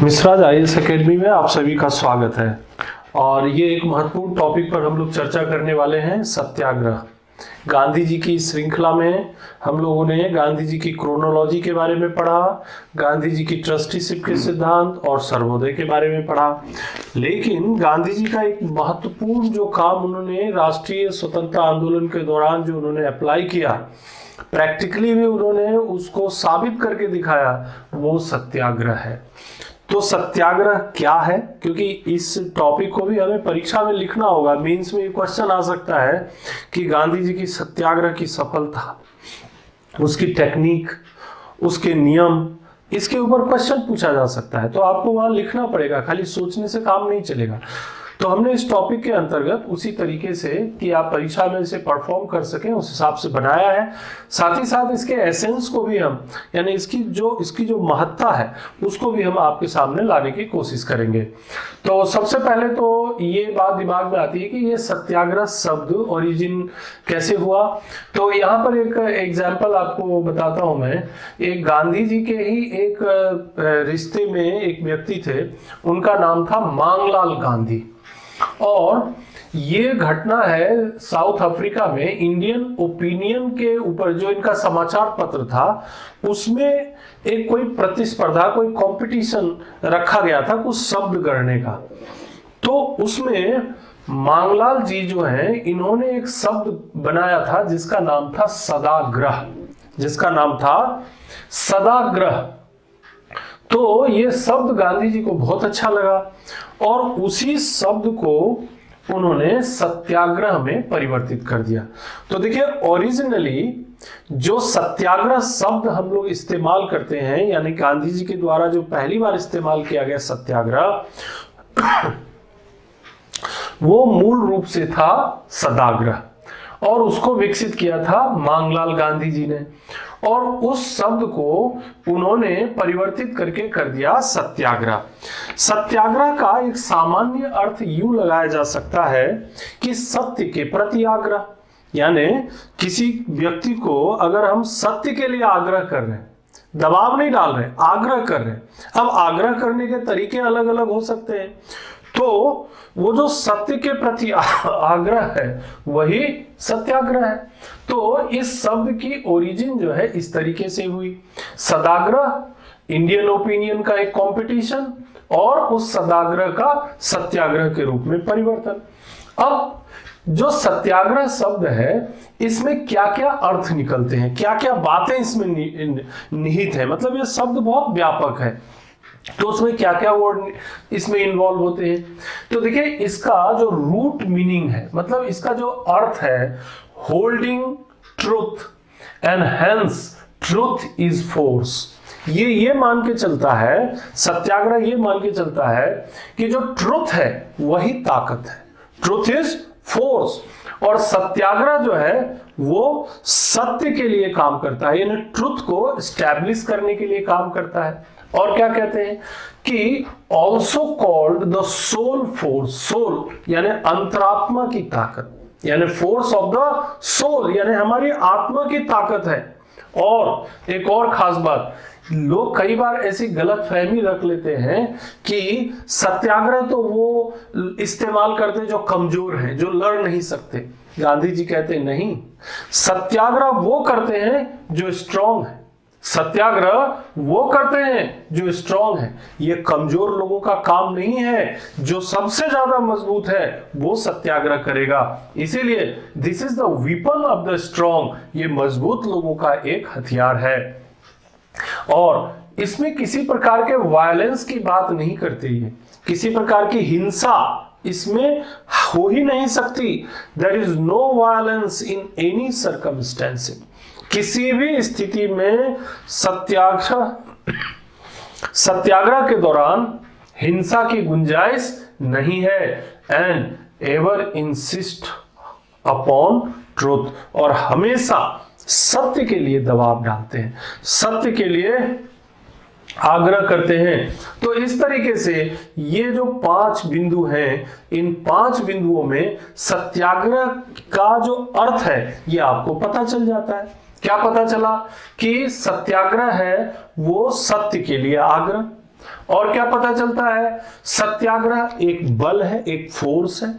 मिश्राज IAS academy में आप सभी का स्वागत है। और ये एक महत्वपूर्ण टॉपिक पर हम लोग चर्चा करने वाले हैं, सत्याग्रह। गांधी जी की श्रृंखला में हम लोगों ने गांधी जी की क्रोनोलॉजी के बारे में पढ़ा, गांधी जी की ट्रस्टीशिप के सिद्धांत और सर्वोदय के बारे में पढ़ा। लेकिन गांधी जी का एक महत्वपूर्ण जो काम उन्होंने राष्ट्रीय स्वतंत्रता आंदोलन के दौरान जो उन्होंने अप्लाई किया, प्रैक्टिकली भी उन्होंने उसको साबित करके दिखाया, वो सत्याग्रह है। तो सत्याग्रह क्या है? क्योंकि इस टॉपिक को भी हमें परीक्षा में लिखना होगा। मेंस में ये क्वेश्चन आ सकता है कि गांधी जी की सत्याग्रह की सफलता, उसकी टेक्निक, उसके नियम, इसके ऊपर क्वेश्चन पूछा जा सकता है। तो आपको वहां लिखना पड़ेगा, खाली सोचने से काम नहीं चलेगा। तो हमने इस टॉपिक के अंतर्गत उसी तरीके से कि आप परीक्षा में इसे परफॉर्म कर सकें, उस हिसाब से बनाया है। साथ ही साथ इसके एसेंस को भी हम, यानी इसकी जो महत्ता है, उसको भी हम आपके सामने लाने की कोशिश करेंगे। तो सबसे पहले तो ये बात दिमाग में आती है कि ये सत्याग्रह शब्द ओरिजिन कैसे हुआ। तो यहाँ पर एक एग्जाम्पल आपको बताता हूँ मैं। एक गांधी जी के ही एक रिश्ते में एक व्यक्ति थे, उनका नाम था मांगलाल गांधी। और ये घटना है साउथ अफ्रीका में, इंडियन ओपिनियन के ऊपर जो इनका समाचार पत्र था, उसमें एक कोई प्रतिस्पर्धा, कोई कंपटीशन रखा गया था कुछ शब्द गढ़ने का। तो उसमें मांगलाल जी जो हैं, इन्होंने एक शब्द बनाया था जिसका नाम था सदाग्रह, जिसका नाम था सदाग्रह। तो ये शब्द गांधी जी को बहुत अच्छा लगा और उसी शब्द को उन्होंने सत्याग्रह में परिवर्तित कर दिया। तो देखिए, ओरिजिनली जो सत्याग्रह शब्द हम लोग इस्तेमाल करते हैं, यानी गांधी जी के द्वारा जो पहली बार इस्तेमाल किया गया सत्याग्रह, वो मूल रूप से था सदाग्रह, और उसको विकसित किया था मांगलाल गांधी जी ने। और उस शब्द को उन्होंने परिवर्तित करके कर दिया सत्याग्रह। सत्याग्रह का एक सामान्य अर्थ यूं लगाया जा सकता है कि सत्य के प्रति आग्रह, यानी किसी व्यक्ति को अगर हम सत्य के लिए आग्रह कर रहे हैं, दबाव नहीं डाल रहे, आग्रह कर रहे हैं। अब आग्रह करने के तरीके अलग अलग हो सकते हैं। तो वो जो सत्य के प्रति आग्रह है, वही सत्याग्रह है। तो इस शब्द की ओरिजिन जो है इस तरीके से हुई। सदाग्रह इंडियन ओपिनियन का एक कंपटीशन, और उस सदाग्रह का सत्याग्रह के रूप में परिवर्तन। अब जो सत्याग्रह शब्द है, इसमें क्या क्या अर्थ निकलते हैं, क्या क्या बातें इसमें निहित है, मतलब ये शब्द बहुत व्यापक है। तो उसमें क्या क्या वर्ड इसमें इन्वॉल्व होते हैं। तो देखिए, इसका जो रूट मीनिंग है, मतलब इसका जो अर्थ है, holding truth and hence truth is force. ये मान के चलता है, सत्याग्रह ये मान के चलता है कि जो ट्रुथ है वही ताकत है, ट्रुथ इज फोर्स। और सत्याग्रह जो है वो सत्य के लिए काम करता है, यानी ट्रुथ को स्टैब्लिश करने के लिए काम करता है। और क्या कहते हैं कि also called the soul force, soul यानी अंतरात्मा की ताकत, यानी फोर्स ऑफ द सोल, यानी हमारी आत्मा की ताकत है। और एक और खास बात, लोग कई बार ऐसी गलत फहमी रख लेते हैं कि सत्याग्रह तो वो इस्तेमाल करते जो कमजोर हैं, जो लड़ नहीं सकते। गांधी जी कहते नहीं, सत्याग्रह वो करते हैं जो स्ट्रांग है, सत्याग्रह वो करते हैं जो स्ट्रांग है। ये कमजोर लोगों का काम नहीं है, जो सबसे ज्यादा मजबूत है वो सत्याग्रह करेगा। इसीलिए this is the weapon of the strong, ये मजबूत लोगों का एक हथियार है। और इसमें किसी प्रकार के वायलेंस की बात नहीं करते, ये किसी प्रकार की हिंसा इसमें हो ही नहीं सकती। There is no violence in any circumstance. किसी भी स्थिति में सत्याग्रह के दौरान हिंसा की गुंजाइश नहीं है। And ever insist upon truth, और हमेशा सत्य के लिए दबाव डालते हैं, सत्य के लिए आग्रह करते हैं। तो इस तरीके से ये जो 5 बिंदु हैं, इन 5 बिंदुओं में सत्याग्रह का जो अर्थ है ये आपको पता चल जाता है। क्या पता चला कि सत्याग्रह है वो सत्य के लिए आग्रह, और क्या पता चलता है? सत्याग्रह एक बल है, एक फोर्स है।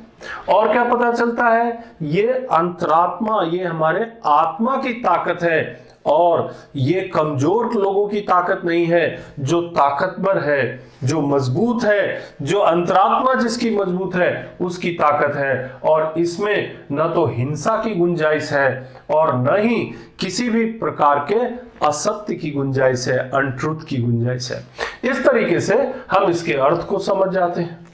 और क्या पता चलता है? ये अंतरात्मा, ये हमारे आत्मा की ताकत है और ये कमजोर लोगों की ताकत नहीं है, जो ताकतवर है, जो मजबूत है, जो अंतरात्मा जिसकी मजबूत है उसकी ताकत है। और इसमें न तो हिंसा की गुंजाइश है और न ही किसी भी प्रकार के असत्य की गुंजाइश है, अनट्रुथ की गुंजाइश है। इस तरीके से हम इसके अर्थ को समझ जाते हैं।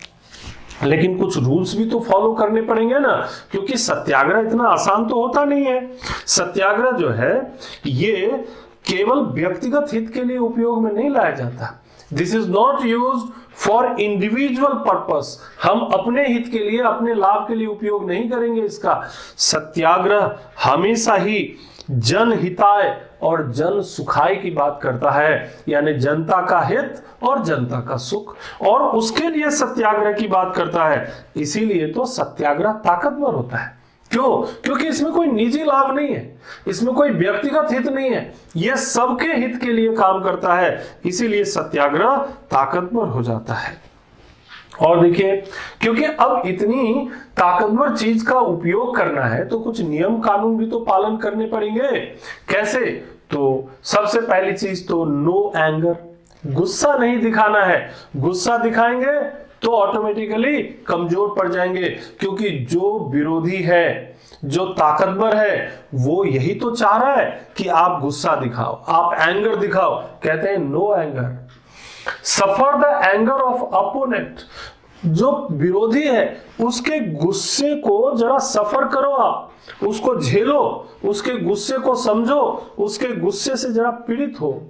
लेकिन कुछ रूल्स भी तो फॉलो करने पड़ेंगे ना, क्योंकि सत्याग्रह इतना आसान तो होता नहीं है। सत्याग्रह जो है ये केवल व्यक्तिगत हित के लिए उपयोग में नहीं लाया जाता। This is not used for individual purpose. हम अपने हित के लिए, अपने लाभ के लिए उपयोग नहीं करेंगे इसका। सत्याग्रह हमेशा ही जनहिताय और जन सुखाय की बात करता है, यानी जनता का हित और जनता का सुख, और उसके लिए सत्याग्रह की बात करता है। इसीलिए तो सत्याग्रह ताकतवर होता है। क्यों? क्योंकि इसमें कोई निजी लाभ नहीं है, इसमें कोई व्यक्तिगत हित नहीं है, यह सबके हित के लिए काम करता है। इसीलिए सत्याग्रह ताकतवर हो जाता है। और देखिए, क्योंकि अब इतनी ताकतवर चीज का उपयोग करना है तो कुछ नियम कानून भी तो पालन करने पड़ेंगे। कैसे? तो सबसे पहली चीज तो नो एंगर, गुस्सा नहीं दिखाना है। गुस्सा दिखाएंगे तो ऑटोमेटिकली कमजोर पड़ जाएंगे, क्योंकि जो विरोधी है, जो ताकतवर है, वो यही तो चाह रहा है कि आप गुस्सा दिखाओ, आप एंगर दिखाओ। कहते हैं no anger. Suffer the anger of opponent, जो विरोधी है उसके गुस्से को जरा सफर करो, आप उसको झेलो, उसके गुस्से को समझो, उसके गुस्से से जरा पीड़ित हो।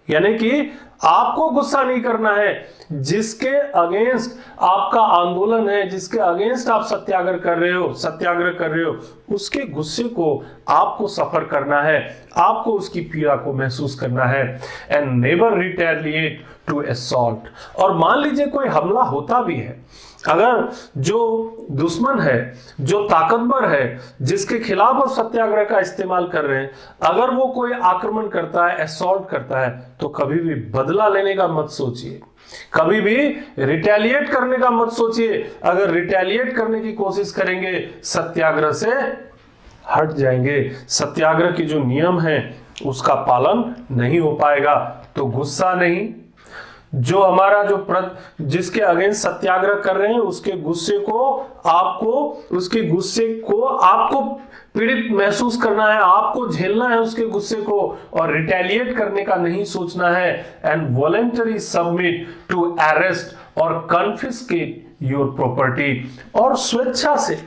यानी कि आपको गुस्सा नहीं करना है, जिसके अगेंस्ट आपका आंदोलन है, जिसके अगेंस्ट आप सत्याग्रह कर रहे हो, उसके गुस्से को आपको सफर करना है, आपको उसकी पीड़ा को महसूस करना है। And never retaliate to assault. और मान लीजिए कोई हमला होता भी है, अगर जो दुश्मन है, जो ताकतवर है, जिसके खिलाफ आप सत्याग्रह का इस्तेमाल कर रहे हैं, अगर वो कोई आक्रमण करता है, असॉल्ट करता है, तो कभी भी बदला लेने का मत सोचिए, कभी भी रिटेलिएट करने का मत सोचिए। अगर रिटेलिएट करने की कोशिश करेंगे, सत्याग्रह से हट जाएंगे, सत्याग्रह के जो नियम है उसका पालन नहीं हो पाएगा। तो गुस्सा नहीं, जो हमारा जिसके अगेंस्ट सत्याग्रह कर रहे हैं उसके गुस्से को आपको पीड़ित महसूस करना है, आपको झेलना है उसके गुस्से को, और रिटेलिएट करने का नहीं सोचना है। And voluntary submit to arrest और कन्फिस्केट योर प्रॉपर्टी। और स्वेच्छा से,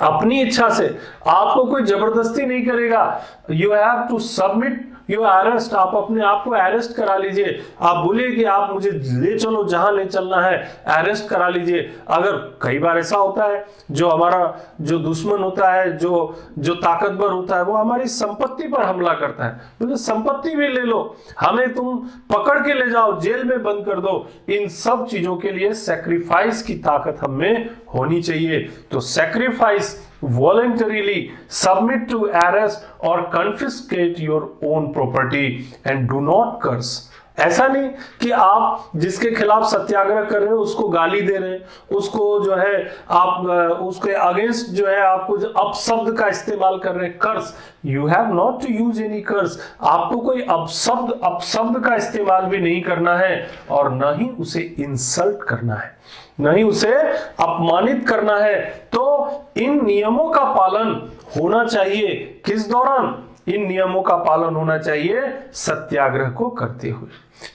अपनी इच्छा से, आपको कोई जबरदस्ती नहीं करेगा। You have to submit your arrest, आप अपने आप को अरेस्ट करा लीजिए। आप बोलिए कि आप मुझे ले चलो, जहां ले चलना है, अरेस्ट करा लीजिए। अगर कई बार ऐसा होता है, जो हमारा जो दुश्मन होता है, जो ताकतवर होता है, वो हमारी संपत्ति पर हमला करता है, बोले संपत्ति भी ले लो, हमें तुम पकड़ के ले जाओ, जेल में बंद कर दो। इन सब चीजों के लिए सैक्रिफाइस की ताकत हमें होनी चाहिए। तो sacrifice, voluntarily submit to arrest or confiscate your own property and do not curse। ऐसा नहीं कि आप जिसके खिलाफ सत्याग्रह कर रहे हो उसको गाली दे रहे हैं, उसको जो है आप उसके अगेंस्ट जो है आपको अपशब्द का इस्तेमाल कर रहे हैं, curse. You have not to use any curse. आपको कोई अपशब्द का इस्तेमाल भी नहीं करना है, और न ही उसे इंसल्ट करना है, नहीं उसे अपमानित करना है। तो इन नियमों का पालन होना चाहिए। किस दौरान? इन नियमों का पालन होना चाहिए सत्याग्रह को करते हुए।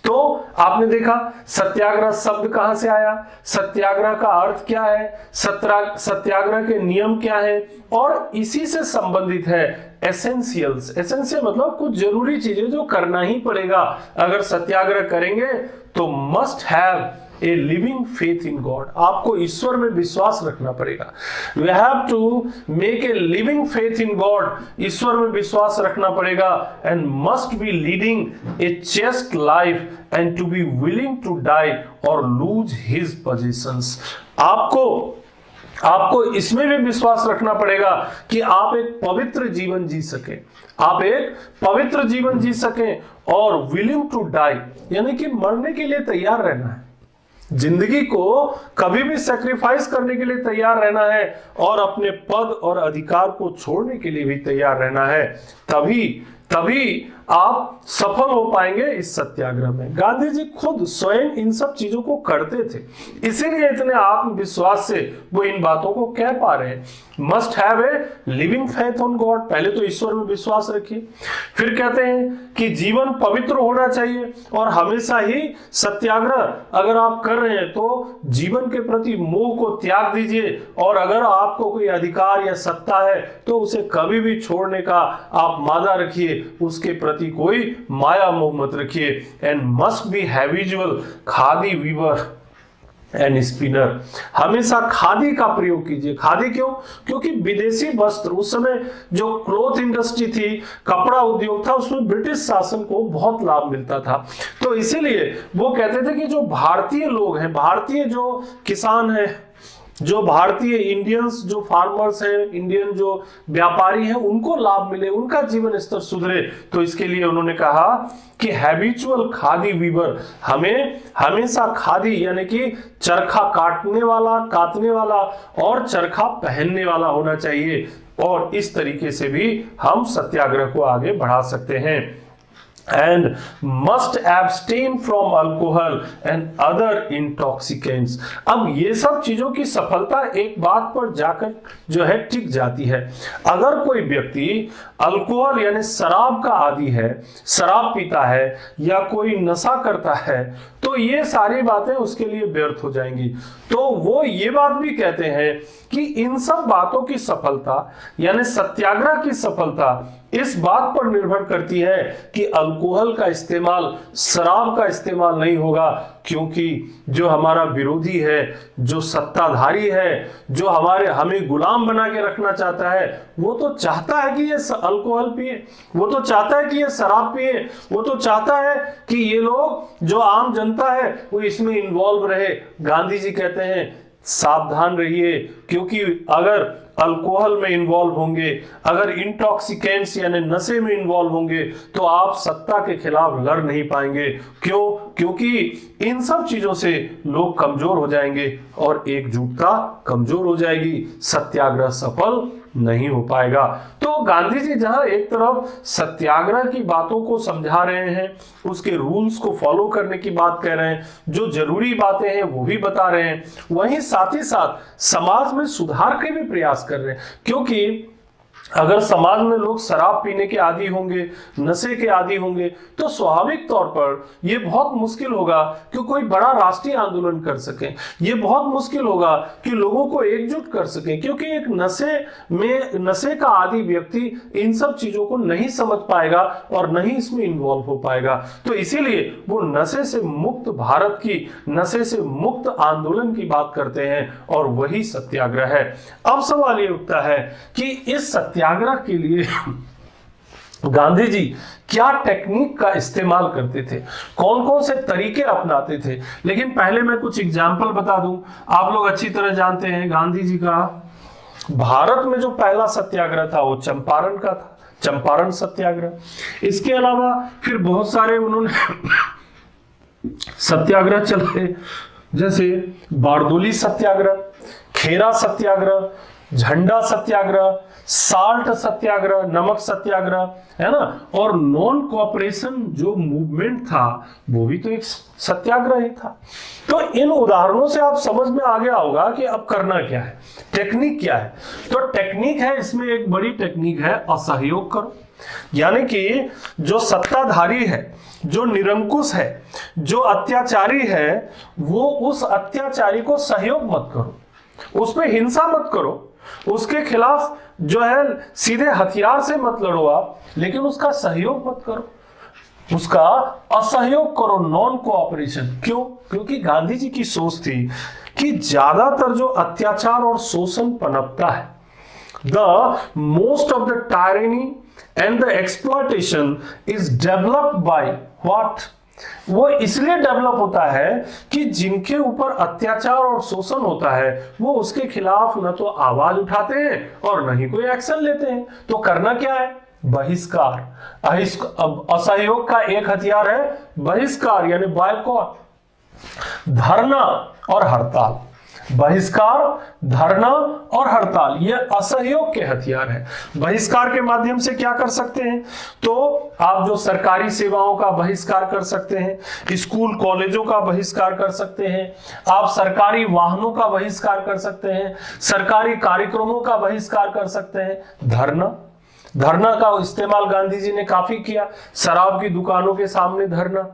तो आपने देखा सत्याग्रह शब्द कहां से आया, सत्याग्रह का अर्थ क्या है, सत्याग्रह के नियम क्या है, और इसी से संबंधित है एसेंशियल्स। एसेंशियल मतलब कुछ जरूरी चीजें जो करना ही पड़ेगा। अगर सत्याग्रह करेंगे तो must have a living faith in God. आपको ईश्वर में विश्वास रखना पड़ेगा। You have to make a living faith in God. ईश्वर में विश्वास रखना पड़ेगा। And must be leading a chaste life and to be willing to die और लूज हिज पोजीशंस। आपको आपको इसमें भी विश्वास रखना पड़ेगा कि आप एक पवित्र जीवन जी सके, आप एक पवित्र जीवन जी सकें, और विलिंग टू डाई यानी कि मरने के लिए तैयार रहना है, जिंदगी को कभी भी सेक्रीफाइस करने के लिए तैयार रहना है, और अपने पद और अधिकार को छोड़ने के लिए भी तैयार रहना है। तभी आप सफल हो पाएंगे इस सत्याग्रह में। गांधी जी खुद स्वयं इन सब चीजों को करते थे, इसीलिए इतने आत्मविश्वास से वो इन बातों को कह पा रहे हैं। Must have a living faith on God, पहले तो ईश्वर में विश्वास रखिए। फिर कहते हैं कि जीवन पवित्र होना चाहिए, और हमेशा ही सत्याग्रह अगर आप कर रहे हैं तो जीवन के प्रति मोह को त्याग दीजिए, और अगर आपको कोई अधिकार या सत्ता है तो उसे कभी भी छोड़ने का आप मादा रखिए, उसके प्रति कोई माया मोह मत रखिए। And must be habitual khadi weaver and spinner, हमेशा खादी का प्रयोग कीजिए। खादी क्यों? क्योंकि विदेशी वस्त्र, उस समय जो क्लॉथ इंडस्ट्री थी, कपड़ा उद्योग था, उसमें ब्रिटिश शासन को बहुत लाभ मिलता था। तो इसीलिए वो कहते थे कि जो भारतीय लोग हैं, भारतीय जो किसान हैं, जो भारतीय इंडियंस जो फार्मर्स हैं, इंडियन जो व्यापारी हैं, उनको लाभ मिले, उनका जीवन स्तर सुधरे। तो इसके लिए उन्होंने कहा कि हैबिचुअल खादी वीवर, हमें हमेशा खादी यानी कि चरखा काटने वाला और चरखा पहनने वाला होना चाहिए, और इस तरीके से भी हम सत्याग्रह को आगे बढ़ा सकते हैं। And must abstain from alcohol and other intoxicants। अब ये सब चीजों की सफलता एक बात पर जाकर जो है टिक जाती है। अगर कोई व्यक्ति अल्कोहल यानी शराब का आदी है, शराब पीता है या कोई नशा करता है, तो ये सारी बातें उसके लिए व्यर्थ हो जाएंगी। तो वो ये बात भी कहते हैं कि इन सब बातों की सफलता यानी सत्याग्रह की सफलता इस बात पर निर्भर करती है कि अल्कोहल का इस्तेमाल, शराब का इस्तेमाल नहीं होगा, क्योंकि जो हमारा विरोधी है, जो सत्ताधारी है, जो हमें गुलाम बना के रखना चाहता है, वो तो चाहता है कि ये अल्कोहल पिए, वो तो चाहता है कि ये शराब पिए, वो तो चाहता है कि ये लोग जो आम जनता है वो इसमें इन्वॉल्व रहे। गांधी जी कहते हैं सावधान रहिए, क्योंकि अगर अल्कोहल में इन्वॉल्व होंगे, अगर इंटॉक्सिकेंट्स यानी नशे में इन्वॉल्व होंगे, तो आप सत्ता के खिलाफ लड़ नहीं पाएंगे। क्यों? क्योंकि इन सब चीजों से लोग कमजोर हो जाएंगे और एकजुटता कमजोर हो जाएगी, सत्याग्रह सफल नहीं हो पाएगा। तो गांधी जी जहां एक तरफ सत्याग्रह की बातों को समझा रहे हैं, उसके रूल्स को फॉलो करने की बात कह रहे हैं, जो जरूरी बातें हैं वो भी बता रहे हैं, वहीं साथ ही साथ समाज में सुधार के भी प्रयास कर रहे हैं। क्योंकि अगर समाज में लोग शराब पीने के आदी होंगे, नशे के आदी होंगे, तो स्वाभाविक तौर पर यह बहुत मुश्किल होगा कि कोई बड़ा राष्ट्रीय आंदोलन कर सके। यह बहुत मुश्किल होगा कि लोगों को एकजुट कर सके, क्योंकि एक नशे का आदी व्यक्ति इन सब चीजों को नहीं समझ पाएगा और नहीं इसमें इन्वॉल्व हो पाएगा। तो इसीलिए वो नशे से मुक्त भारत की, नशे से मुक्त आंदोलन की बात करते हैं, और वही सत्याग्रह है। अब सवाल ये उठता है कि इस सत्याग्रह के लिए गांधी जी क्या टेक्निक का इस्तेमाल करते थे, कौन कौन से तरीके अपनाते थे। लेकिन पहले मैं कुछ एग्जाम्पल बता दूं। आप लोग अच्छी तरह जानते हैं गांधी जी का भारत में जो पहला सत्याग्रह था वो चंपारण का था, चंपारण सत्याग्रह। इसके अलावा फिर बहुत सारे उन्होंने सत्याग्रह चलाए, जैसे बारडोली सत्याग्रह, खेरा सत्याग्रह, झंडा सत्याग्रह, साल्ट सत्याग्रह, नमक सत्याग्रह, है ना, और नॉन कोऑपरेशन जो मूवमेंट था वो भी तो एक सत्याग्रह ही था। तो इन उदाहरणों से आप समझ में आ गया होगा कि अब करना क्या है, टेक्निक क्या है। तो टेक्निक है, इसमें एक बड़ी टेक्निक है असहयोग करो, यानी कि जो सत्ताधारी है, जो निरंकुश है, जो अत्याचारी है, वो उस अत्याचारी को सहयोग मत करो, उसमें हिंसा मत करो, उसके खिलाफ जो है सीधे हथियार से मत लड़ो आप, लेकिन उसका सहयोग मत करो, उसका असहयोग करो, नॉन कोऑपरेशन। क्यों? क्योंकि गांधी जी की सोच थी कि ज्यादातर जो अत्याचार और शोषण पनपता है, the most of the tyranny and the exploitation is developed by what? वो इसलिए डेवलप होता है कि जिनके ऊपर अत्याचार और शोषण होता है वो उसके खिलाफ न तो आवाज उठाते हैं और न ही कोई एक्शन लेते हैं। तो करना क्या है? बहिष्कार। असहयोग का एक हथियार है बहिष्कार यानी बॉयकॉट, धरना और हड़ताल। बहिष्कार, धरना और हड़ताल ये असहयोग के हथियार हैं। बहिष्कार के माध्यम से क्या कर सकते हैं? तो आप जो सरकारी सेवाओं का बहिष्कार कर सकते हैं, स्कूल कॉलेजों का बहिष्कार कर सकते हैं, आप सरकारी वाहनों का बहिष्कार कर सकते हैं, सरकारी कार्यक्रमों का बहिष्कार कर सकते हैं। धरना का इस्तेमाल गांधी जी ने काफी किया। शराब की दुकानों के सामने धरना,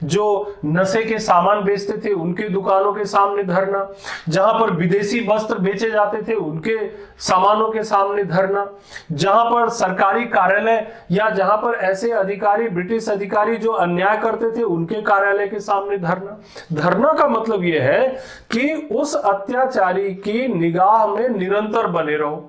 जो नशे के सामान बेचते थे उनके दुकानों के सामने धरना, जहां पर विदेशी वस्त्र बेचे जाते थे उनके सामानों के सामने धरना, जहां पर सरकारी कार्यालय या जहां पर ऐसे अधिकारी, ब्रिटिश अधिकारी जो अन्याय करते थे उनके कार्यालय के सामने धरना। धरना का मतलब यह है कि उस अत्याचारी की निगाह में निरंतर बने रहो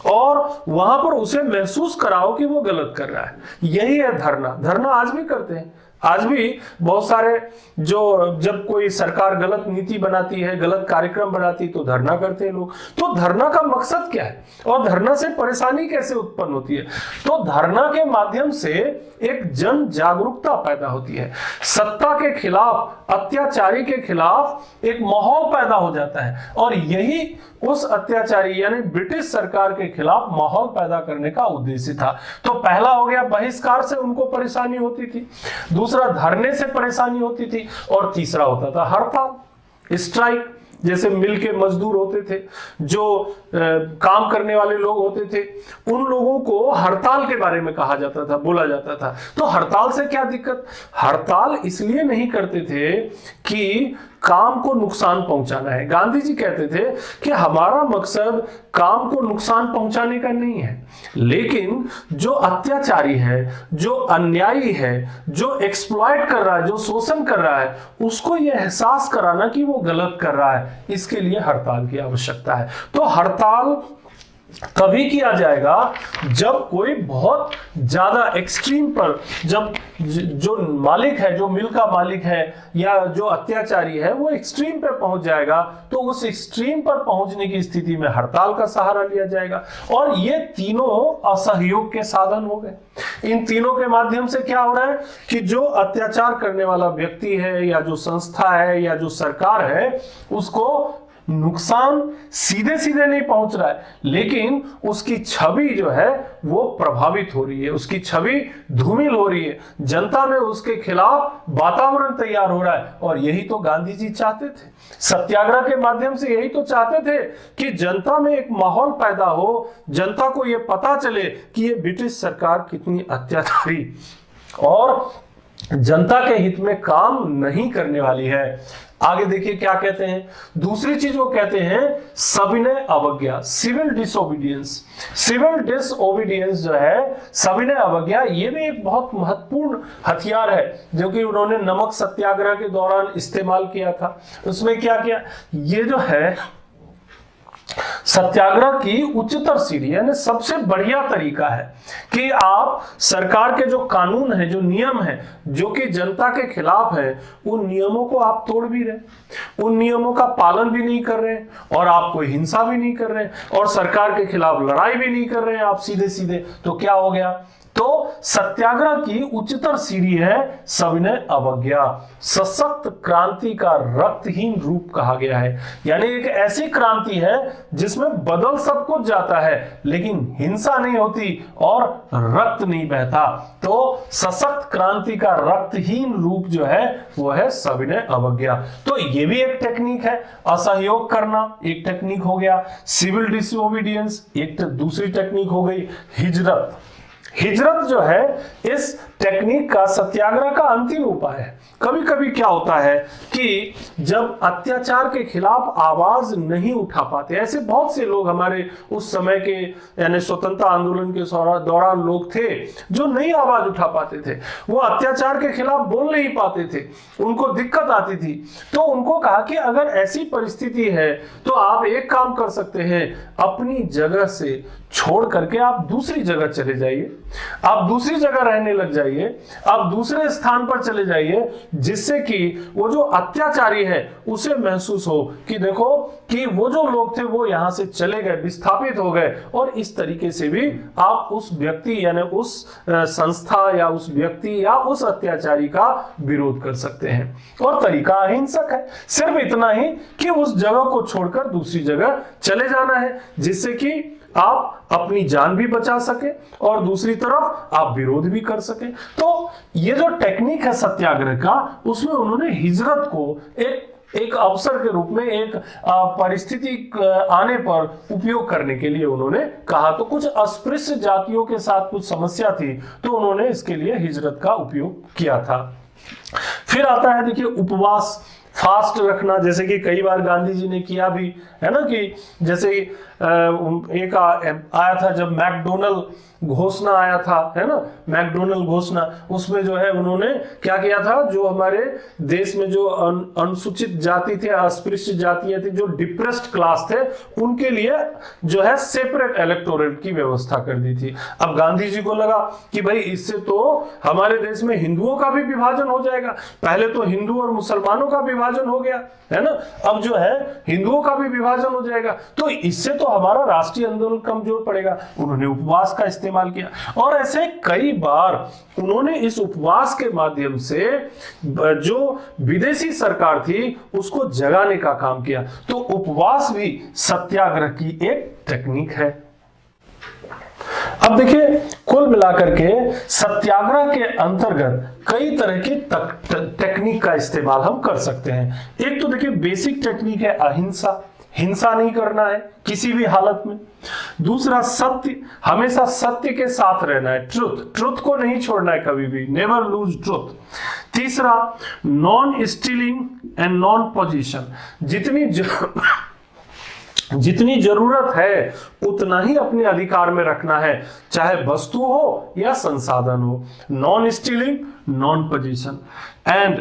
और वहां पर उसे महसूस कराओ कि वो गलत कर रहा है। यही है धरना। धरना आज भी करते हैं। आज भी बहुत सारे जो जब कोई सरकार गलत नीति बनाती है, गलत कार्यक्रम बनाती है तो धरना करते हैं लोग। तो धरना का मकसद क्या है और धरना से परेशानी कैसे उत्पन्न होती है? तो धरना के माध्यम से एक जन जागरूकता पैदा होती है। सत्ता के खिलाफ, अत्याचारी के खिलाफ एक माहौल पैदा हो जाता है और यही उस अत्याचारी यानी ब्रिटिश सरकार के खिलाफ माहौल पैदा करने का उद्देश्य था। तो पहला हो गया बहिष्कार से उनको परेशानी होती थी, दूसरा धरने से परेशानी होती थी और तीसरा होता था हड़ताल, स्ट्राइक। जैसे मिल के मजदूर होते थे, जो काम करने वाले लोग होते थे, उन लोगों को हड़ताल के बारे में कहा जाता था, बोला जाता था। तो हड़ताल से क्या दिक्कत? हड़ताल इसलिए नहीं करते थे कि काम को नुकसान पहुंचाना है। गांधी जी कहते थे कि हमारा मकसद काम को नुकसान पहुंचाने का नहीं है, लेकिन जो अत्याचारी है, जो अन्यायी है, जो एक्सप्लॉइट कर रहा है, जो शोषण कर रहा है, उसको यह एहसास कराना कि वो गलत कर रहा है। इसके लिए हड़ताल की आवश्यकता है। तो हड़ताल तभी किया जाएगा जब कोई बहुत ज्यादा एक्सट्रीम पर, जब जो मालिक है, जो मिल का मालिक है या जो अत्याचारी है वो एक्सट्रीम पर पहुंच जाएगा, तो उस एक्सट्रीम पर पहुंचने की स्थिति में हड़ताल का सहारा लिया जाएगा। और ये तीनों असहयोग के साधन हो गए। इन तीनों के माध्यम से क्या हो रहा है कि जो अत्याचार करने वाला व्यक्ति है या जो संस्था है या जो सरकार है उसको नुकसान सीधे सीधे नहीं पहुंच रहा है, लेकिन उसकी छवि जो है वो प्रभावित हो रही है, उसकी छवि धूमिल हो रही है, जनता में उसके खिलाफ वातावरण तैयार हो रहा है। और यही तो गांधी जी चाहते थे। सत्याग्रह के माध्यम से यही तो चाहते थे कि जनता में एक माहौल पैदा हो, जनता को यह पता चले कि ये ब्रिटिश सरकार कितनी अत्याचारी और जनता के हित में काम नहीं करने वाली है। आगे देखिए क्या कहते हैं। दूसरी चीज वो कहते हैं सविनय अवज्ञा, सिविल डिसोबीडियंस। सिविल डिसोबीडियंस जो है, सविनय अवज्ञा, ये भी एक बहुत महत्वपूर्ण हथियार है जो कि उन्होंने नमक सत्याग्रह के दौरान इस्तेमाल किया था। उसमें क्या किया, ये जो है सत्याग्रह की उच्चतर सीढ़ी यानी सबसे बढ़िया तरीका है कि आप सरकार के जो कानून है, जो नियम है, जो कि जनता के खिलाफ है, उन नियमों को आप तोड़ भी रहे, उन नियमों का पालन भी नहीं कर रहे और आप कोई हिंसा भी नहीं कर रहे और सरकार के खिलाफ लड़ाई भी नहीं कर रहे हैं आप सीधे सीधे। तो क्या हो गया? तो सत्याग्रह की उच्चतर सीढ़ी है सविनय अवज्ञा। सशक्त क्रांति का रक्तहीन रूप कहा गया है, यानी एक ऐसी क्रांति है जिसमें बदल सब कुछ जाता है लेकिन हिंसा नहीं होती और रक्त नहीं बहता। तो सशक्त क्रांति का रक्तहीन रूप जो है वो है सविनय अवज्ञा। तो ये भी एक टेक्निक है, असहयोग करना एक टेक्निक हो गया, सिविल डिसोबीडियंस एक दूसरी टेक्निक हो गई, हिजरत। हिजरत जो है इस टेक्निक का, सत्याग्रह का अंतिम उपाय है। कभी कभी क्या होता है कि जब अत्याचार के खिलाफ आवाज नहीं उठा पाते, ऐसे बहुत से लोग हमारे उस समय के यानी स्वतंत्रता आंदोलन के दौरान लोग थे जो नहीं आवाज उठा पाते थे, वो अत्याचार के खिलाफ बोल नहीं पाते थे, उनको दिक्कत आती थी। तो उनको कहा कि अगर ऐसी परिस्थिति है तो आप एक काम कर सकते हैं, अपनी जगह से छोड़ करके आप दूसरी जगह चले जाइए, आप दूसरी जगह रहने लग जाइए, आप दूसरे स्थान पर चले जाइए, जिससे कि वो जो अत्याचारी है उसे महसूस हो कि देखो कि वो जो लोग थे वो यहां से चले गए, विस्थापित हो गए। और इस तरीके से भी आप उस व्यक्ति यानी उस संस्था या उस व्यक्ति या उस अत्याचारी का विरोध कर सकते हैं। और तरीका अहिंसक है, सिर्फ इतना ही कि उस जगह को छोड़कर दूसरी जगह चले जाना है, जिससे कि आप अपनी जान भी बचा सके और दूसरी तरफ आप विरोध भी कर सके। तो ये जो टेक्निक है सत्याग्रह का, उसमें उन्होंने हिजरत को एक अवसर के रूप में, एक परिस्थिति आने पर उपयोग करने के लिए उन्होंने कहा। तो कुछ अस्पृश्य जातियों के साथ कुछ समस्या थी, तो उन्होंने इसके लिए हिजरत का उपयोग किया था। फिर आता है देखिए उपवास, फास्ट रखना, जैसे कि कई बार गांधी जी ने किया भी है ना, कि जैसे एक आया था जब मैकडोनल्ड घोषणा आया था, है ना, मैकडोनल्ड घोषणा, उसमें जो है उन्होंने क्या किया था, जो हमारे देश में जो अनुसूचित जाति थे, अस्पृश्य जातियां थी, जो डिप्रेस्ड क्लास थे, उनके लिए जो है सेपरेट इलेक्टोरेट की व्यवस्था कर दी थी। अब गांधी जी को लगा कि भाई इससे तो हमारे देश में हिंदुओं का भी विभाजन हो जाएगा, पहले तो हिंदू और मुसलमानों का विभाजन हो गया है ना, अब जो है हिंदुओं का भी विभाजन हो जाएगा, तो इससे तो हमारा राष्ट्रीय आंदोलन कमजोर पड़ेगा। उन्होंने उपवास का इस्तेमाल किया और ऐसे कई बार उन्होंने इस उपवास के माध्यम से जो विदेशी सरकार थी उसको जगाने का काम किया। तो उपवास भी सत्याग्रह की एक टेक्निक है। अब देखिए कुल मिलाकर के सत्याग्रह के अंतर्गत कई तरह की टेक्निक का इस्तेमाल हम कर सकते हैं। एक तो देखिए बेसिक टेक्निक है अहिंसा, हिंसा नहीं करना है किसी भी हालत में। दूसरा सत्य, हमेशा सत्य के साथ रहना है, ट्रुथ को नहीं छोड़ना है कभी भी, नेवर लूज ट्रुथ। तीसरा non stealing and non position, जितनी जरूरत है उतना ही अपने अधिकार में रखना है, चाहे वस्तु हो या संसाधन हो। Non stealing, non position and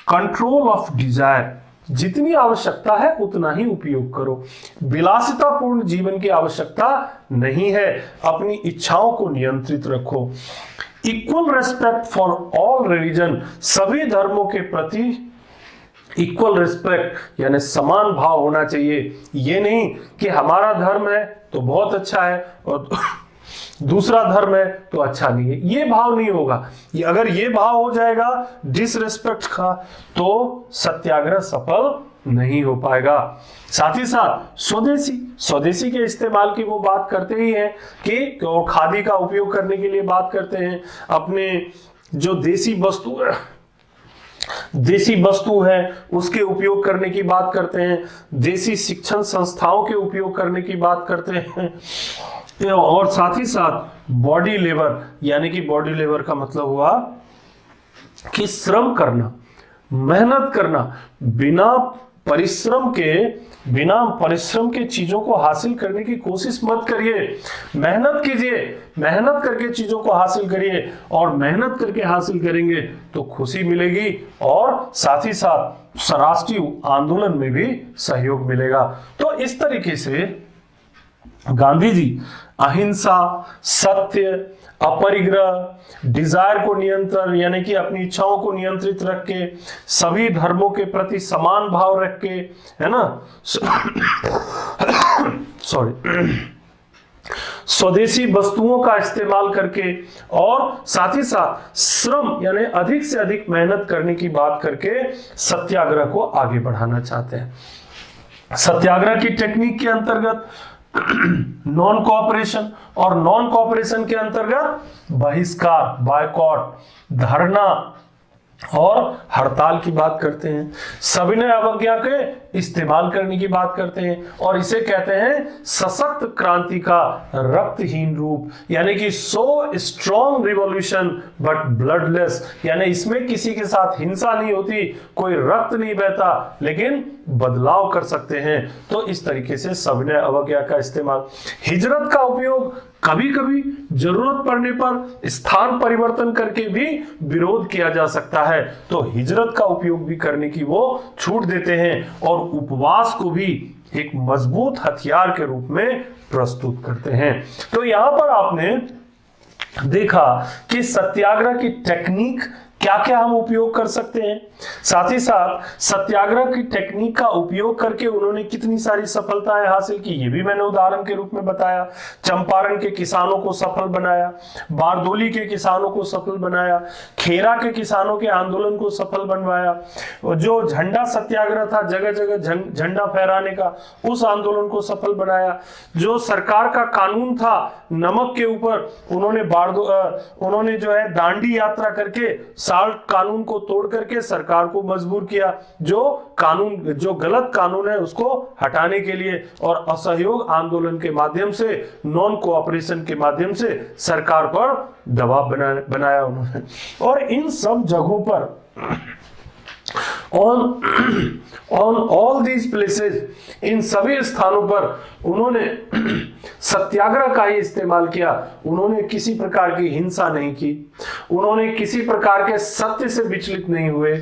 control of desire, जितनी आवश्यकता है उतना ही उपयोग करो। विलासितापूर्ण जीवन की आवश्यकता नहीं है, अपनी इच्छाओं को नियंत्रित रखो। Equal respect for all religion, सभी धर्मों के प्रति इक्वल रिस्पेक्ट यानी समान भाव होना चाहिए। ये नहीं कि हमारा धर्म है तो बहुत अच्छा है और दूसरा धर्म है तो अच्छा नहीं है, ये भाव नहीं होगा। अगर ये भाव हो जाएगा डिसरिस्पेक्ट का, तो सत्याग्रह सफल नहीं हो पाएगा। साथ ही साथ स्वदेशी के इस्तेमाल की वो बात करते ही हैं कि और खादी का उपयोग करने के लिए बात करते हैं। अपने जो देसी वस्तु है उसके उपयोग करने की बात करते हैं, देसी शिक्षण संस्थाओं के उपयोग करने की बात करते हैं। और साथ ही साथ बॉडी लेबर, यानी कि बॉडी लेबर का मतलब हुआ कि श्रम करना, मेहनत करना, बिना परिश्रम के चीजों को हासिल करने की कोशिश मत करिए। मेहनत कीजिए, मेहनत करके चीजों को हासिल करिए, और मेहनत करके हासिल करेंगे तो खुशी मिलेगी और साथ ही साथ राष्ट्रीय आंदोलन में भी सहयोग मिलेगा। तो इस तरीके से गांधी जी अहिंसा, सत्य, अपरिग्रह, डिजायर को नियंत्रण यानी कि अपनी इच्छाओं को नियंत्रित रख के, सभी धर्मों के प्रति समान भाव रख के, है ना, स्वदेशी वस्तुओं का इस्तेमाल करके, और साथ ही साथ श्रम यानी अधिक से अधिक मेहनत करने की बात करके सत्याग्रह को आगे बढ़ाना चाहते हैं। सत्याग्रह की टेक्निक के अंतर्गत नॉन कोऑपरेशन, और नॉन कोऑपरेशन के अंतर्गत बहिष्कार, बायकॉट, धरना और हड़ताल की बात करते हैं। सविनय अवज्ञा के इस्तेमाल करने की बात करते हैं, और इसे कहते हैं सशक्त क्रांति का रक्तहीन रूप, यानी कि so strong revolution but bloodless, यानी इसमें किसी के साथ हिंसा नहीं होती, कोई रक्त नहीं बहता, लेकिन बदलाव कर सकते हैं। तो इस तरीके से सविनय अवज्ञा का इस्तेमाल। हिजरत का उपयोग कभी कभी जरूरत पड़ने पर स्थान परिवर्तन करके भी विरोध किया जा सकता है, तो हिजरत का उपयोग भी करने की वो छूट देते हैं। और उपवास को भी एक मजबूत हथियार के रूप में प्रस्तुत करते हैं। तो यहां पर आपने देखा कि सत्याग्रह की टेक्निक क्या क्या हम उपयोग कर सकते हैं, साथ ही साथ सत्याग्रह की टेक्निक का उपयोग करके उन्होंने कितनी सारी सफलताएं हासिल की, ये भी मैंने उदाहरण के रूप में बताया। चंपारण के किसानों को सफल बनाया, बारदोली के किसानों को सफल बनाया, खेरा के किसानों के आंदोलन को सफल बनवाया, जो झंडा सत्याग्रह था जगह जगह झंडा फहराने का, उस आंदोलन को सफल बनाया। जो सरकार का कानून था नमक के ऊपर, उन्होंने जो है दांडी यात्रा करके साल्ट कानून को तोड़ करके सरकार को मजबूर किया, जो गलत कानून है उसको हटाने के लिए, और असहयोग आंदोलन के माध्यम से, नॉन कोऑपरेशन के माध्यम से सरकार पर दबाव बनाया उन्होंने। और इन सब जगहों पर on all these places, इन सभी स्थानों पर उन्होंने सत्याग्रह का ही इस्तेमाल किया। उन्होंने किसी प्रकार की हिंसा नहीं की, उन्होंने किसी प्रकार के सत्य से विचलित नहीं हुए,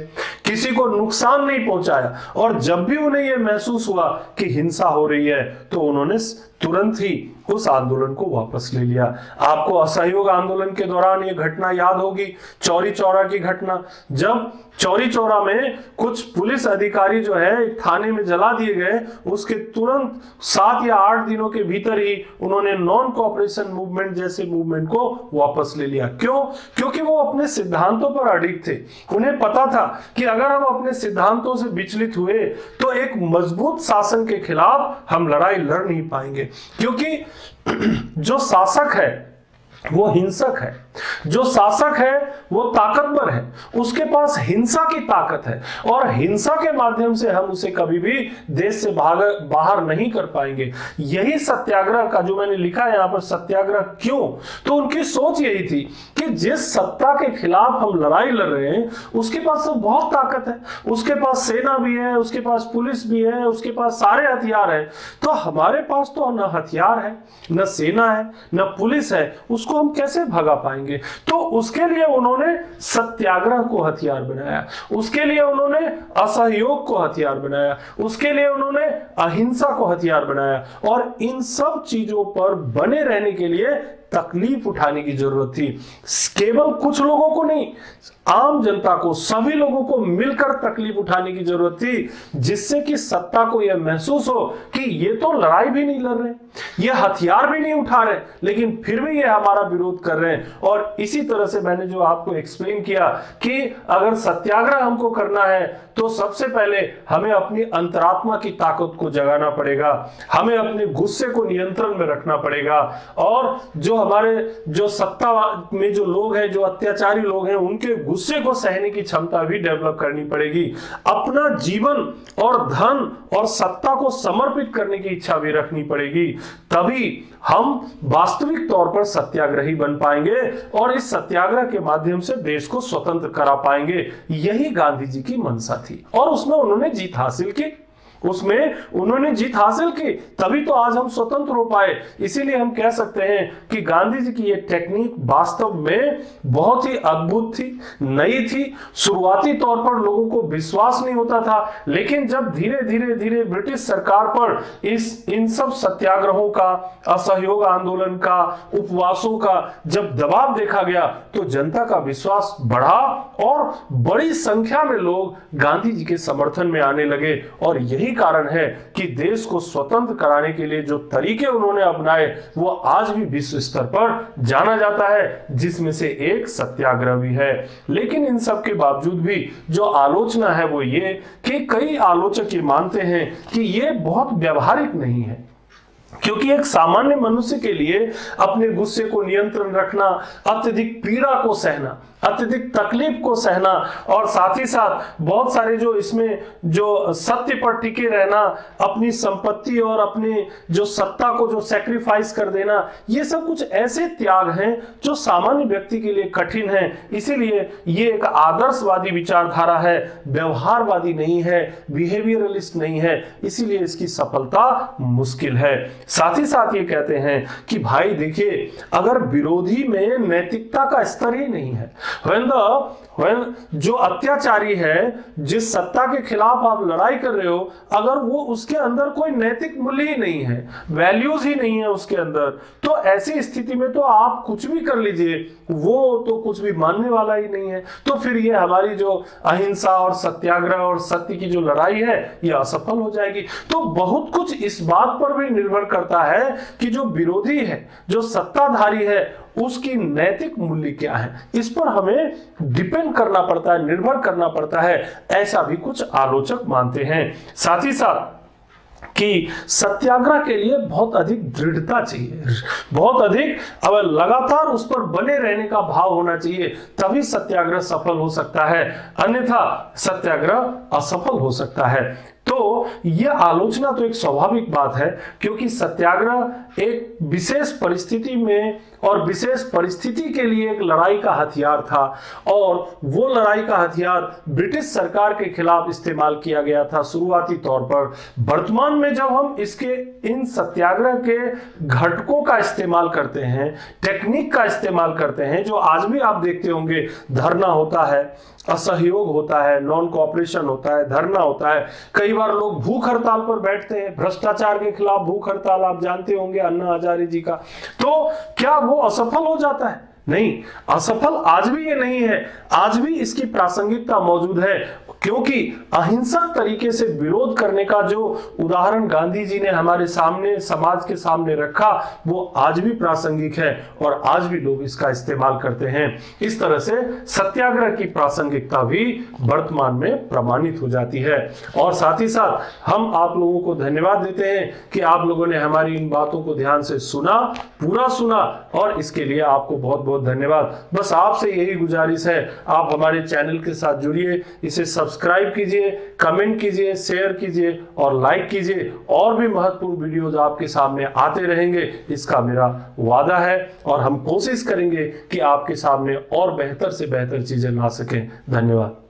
किसी को नुकसान नहीं पहुंचाया, और जब भी उन्हें यह महसूस हुआ कि हिंसा हो रही है तो उन्होंने तुरंत ही उस आंदोलन को वापस ले लिया। आपको असहयोग आंदोलन के दौरान यह घटना याद होगी, चौरी चौरा की घटना। जब चौरी चौरा में कुछ पुलिस अधिकारी जो है एक थाने में जला दिए गए, उसके तुरंत 7 या 8 दिनों के भीतर ही उन्होंने नॉन कोऑपरेशन मूवमेंट जैसे मूवमेंट को वापस ले लिया। क्यों? क्योंकि वो अपने सिद्धांतों पर अडिग थे। उन्हें पता था कि अगर हम अपने सिद्धांतों से विचलित हुए तो एक मजबूत शासन के खिलाफ हम लड़ाई लड़ नहीं पाएंगे, क्योंकि जो शासक है वो हिंसक है, जो शासक है वो ताकतवर है, उसके पास हिंसा की ताकत है, और हिंसा के माध्यम से हम उसे कभी भी देश से बाहर नहीं कर पाएंगे। यही सत्याग्रह का जो मैंने लिखा है यहाँ पर, सत्याग्रह क्यों, तो उनकी सोच यही थी कि जिस सत्ता के खिलाफ हम लड़ाई लड़ रहे हैं उसके पास तो बहुत ताकत है, उसके पास सेना भी है, उसके पास पुलिस भी है, उसके पास सारे हथियार है, तो हमारे पास तो न हथियार है, न सेना है, न पुलिस है, उसको हम कैसे भगा पाएंगे। तो उसके लिए उन्होंने सत्याग्रह को हथियार बनाया, उसके लिए उन्होंने असहयोग को हथियार बनाया, उसके लिए उन्होंने अहिंसा को हथियार बनाया, और इन सब चीजों पर बने रहने के लिए तकलीफ उठाने की जरूरत थी। केवल कुछ लोगों को नहीं, आम जनता को, सभी लोगों को मिलकर तकलीफ उठाने की जरूरत थी, जिससे कि सत्ता को यह महसूस हो कि ये तो लड़ाई भी नहीं लड़ रहे, ये हथियार भी नहीं उठा रहे, लेकिन फिर भी ये हमारा विरोध कर रहे हैं। और इसी तरह से मैंने जो आपको एक्सप्लेन किया कि अगर सत्याग्रह हमको करना है तो सबसे पहले हमें अपनी अंतरात्मा की ताकत को जगाना पड़ेगा, हमें अपने गुस्से को नियंत्रण में रखना पड़ेगा, और जो सत्ता में जो लोग हैं, जो अत्याचारी लोग हैं, उनके गुस्से को सहने की क्षमता भी डेवलप करनी पड़ेगी। अपना जीवन और धन और सत्ता को समर्पित करने की इच्छा भी रखनी पड़ेगी, तभी हम वास्तविक तौर पर सत्याग्रही बन पाएंगे और इस सत्याग्रह के माध्यम से देश को स्वतंत्र करा पाएंगे। यही गांधी जी की मंशा थी, और उसमें उन्होंने जीत हासिल की, तभी तो आज हम स्वतंत्र हो पाए। इसीलिए हम कह सकते हैं कि गांधी जी की ये टेक्निक वास्तव में बहुत ही अद्भुत थी, नई थी। शुरुआती तौर पर लोगों को विश्वास नहीं होता था, लेकिन जब धीरे धीरे ब्रिटिश सरकार पर इन सब सत्याग्रहों का, असहयोग आंदोलन का, उपवासों का जब दबाव देखा गया तो जनता का विश्वास बढ़ा और बड़ी संख्या में लोग गांधी जी के समर्थन में आने लगे। और यही कारण है कि देश को स्वतंत्र कराने के लिए जो तरीके उन्होंने अपनाए वो आज भी विश्व स्तर पर जाना जाता है, जिसमें से एक सत्याग्रह भी है। लेकिन इन सब के बावजूद भी जो आलोचना है वो ये कि कई आलोचक ये मानते हैं कि ये बहुत व्यवहारिक नहीं है, क्योंकि एक सामान्य मनुष्य के लिए अपने गुस्से को नियंत्रण रखना, अत्यधिक पीड़ा को सहना, अत्यधिक तकलीफ को सहना, और साथ ही साथ बहुत सारे जो इसमें जो सत्य पर टिके रहना, अपनी संपत्ति और अपने जो सत्ता को जो सैक्रिफाइस कर देना, ये सब कुछ ऐसे त्याग हैं जो सामान्य व्यक्ति के लिए कठिन है। इसीलिए ये एक आदर्शवादी विचारधारा है, व्यवहारवादी नहीं है, बिहेवियरलिस्ट नहीं है, इसीलिए इसकी सफलता मुश्किल है। साथ ही साथ ये कहते हैं कि भाई देखिए, अगर विरोधी में नैतिकता का स्तर ही नहीं है, when the जो अत्याचारी है, जिस सत्ता के खिलाफ आप लड़ाई कर रहे हो, अगर वो उसके अंदर कोई नैतिक मूल्य ही नहीं है, वैल्यूज ही नहीं है उसके अंदर, तो ऐसी स्थिति में तो आप कुछ भी कर लीजिए, वो तो कुछ भी मानने वाला ही नहीं है। तो फिर ये हमारी जो अहिंसा और सत्याग्रह और सत्य की जो लड़ाई है, ये असफल हो जाएगी। तो बहुत कुछ इस बात पर भी निर्भर करता है कि जो विरोधी है, जो सत्ताधारी है, उसकी नैतिक मूल्य क्या है, इस पर हमें डिपेंड करना पड़ता है, निर्भर करना पड़ता है, ऐसा भी कुछ आलोचक मानते हैं। साथ ही साथ कि सत्याग्रह के लिए बहुत अधिक दृढ़ता चाहिए, बहुत अधिक अब लगातार उस पर बने रहने का भाव होना चाहिए, तभी सत्याग्रह सफल हो सकता है, अन्यथा सत्याग्रह असफल हो सकता है। तो यह आलोचना तो एक स्वाभाविक बात है, क्योंकि सत्याग्रह एक विशेष परिस्थिति में और विशेष परिस्थिति के लिए एक लड़ाई का हथियार था, और वो लड़ाई का हथियार ब्रिटिश सरकार के खिलाफ इस्तेमाल किया गया था शुरुआती तौर पर। वर्तमान में जब हम इसके इन सत्याग्रह के घटकों का इस्तेमाल करते हैं, टेक्निक का इस्तेमाल करते हैं, जो आज भी आप देखते होंगे, धरना होता है, असहयोग होता है, नॉन कोऑपरेशन होता है, धरना होता है, कई बार लोग भूख हड़ताल पर बैठते हैं, भ्रष्टाचार के खिलाफ भूख हड़ताल आप जानते होंगे अन्ना हजारे जी का। तो क्या वो असफल हो जाता है? नहीं, असफल आज भी ये नहीं है, आज भी इसकी प्रासंगिकता मौजूद है, क्योंकि अहिंसक तरीके से विरोध करने का जो उदाहरण गांधी जी ने हमारे सामने, समाज के सामने रखा, वो आज भी प्रासंगिक है और आज भी लोग इसका इस्तेमाल करते हैं। इस तरह से सत्याग्रह की प्रासंगिकता भी वर्तमान में प्रमाणित हो जाती है। और साथ ही साथ हम आप लोगों को धन्यवाद देते हैं कि आप लोगों ने हमारी इन बातों को ध्यान से सुना, पूरा सुना, और इसके लिए आपको बहुत बहुत धन्यवाद। बस आपसे यही गुजारिश है, आप हमारे चैनल के साथ जुड़िए, इसे सब्सक्राइब कीजिए, कमेंट कीजिए, शेयर कीजिए और लाइक कीजिए। और भी महत्वपूर्ण वीडियोज आपके सामने आते रहेंगे, इसका मेरा वादा है, और हम कोशिश करेंगे कि आपके सामने और बेहतर से बेहतर चीजें ला सकें। धन्यवाद।